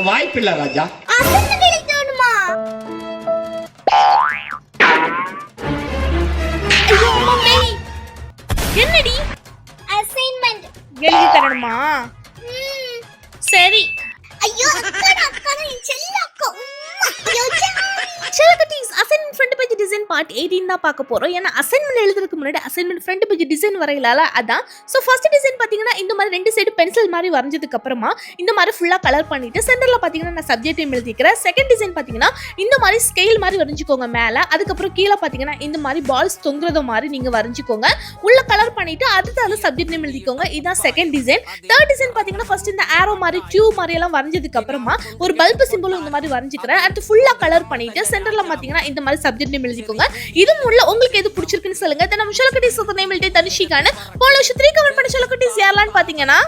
வாய்ப்பில்லை ராஜா. அசைன்மெண்ட் எழுதணுமா? ஐயோ மம்மி, என்னடி அசைன்மெண்ட் எழுதி தரணுமா? சரி. ஐயோ அக்கா என் செல்ல அக்கா. ஐயோ செல்லகுட்டீஸ், assignment front page design part 18 தான் பார்க்க போறோம். ஏன்னா அசைன்மெண்ட் எழுதுறதுக்கு முன்னாடி அசைன்மெண்ட் ஃப்ரண்ட் பேஜ் டிசைன் வரையலால, அதான். ஸோ ஃபர்ஸ்ட் டிசைன் பார்த்தீங்கன்னா இந்த மாதிரி 2 சைடு பென்சில் மாதிரி வரைஞ்சதுக்கு அப்புறமா இந்த மாதிரி ஃபுல்லாக கலர் பண்ணிட்டு சென்டர்ல பார்த்தீங்கன்னா நான் சப்ஜெக்ட் நேம் எழுதிக்கிறேன். செகண்ட் டிசைன் பார்த்தீங்கன்னா இந்த மாதிரி ஸ்கேல் மாதிரி வரைஞ்சிக்கோங்க மேலே. அதுக்கப்புறம் கீழே பார்த்தீங்கன்னா இந்த மாதிரி பால்ஸ் தொங்குறத மாதிரி நீங்க வரைஞ்சிக்கோங்க. உள்ள கலர் பண்ணிட்டு அடுத்த சப்ஜெக்ட் நேம் எழுதிக்கோங்க. இதுதான் செகண்ட் டிசைன். தேர்ட் டிசைன் பார்த்தீங்கன்னா ஃபர்ஸ்ட் இந்த ஆரோ மாதிரி டியூப் மாதிரி எல்லாம் வரைஞ்சதுக்கு அப்புறமா ஒரு பல்ப் சிம்பிளும் இந்த மாதிரி வரைஞ்சிக்கிறேன். அடுத்து ஃபுல்லா கலர் பண்ணிட்டு சென்டர்ல பாத்தீங்கன்னா இந்த மாதிரி சப்ஜெக்ட் நேம் எழுதிக்கோங்க. இது முள்ள உங்களுக்கு எது பிடிச்சிருக்குன்னு சொல்லுங்க. நம்ம செல்லகுட்டீஸ் நேம் எழுதி தனுஷிகான ஃபாலோ 3 கமெண்ட் பண்ணி செல்லகுட்டீஸ் யாரெல்லாம் பாத்தீங்கன்னா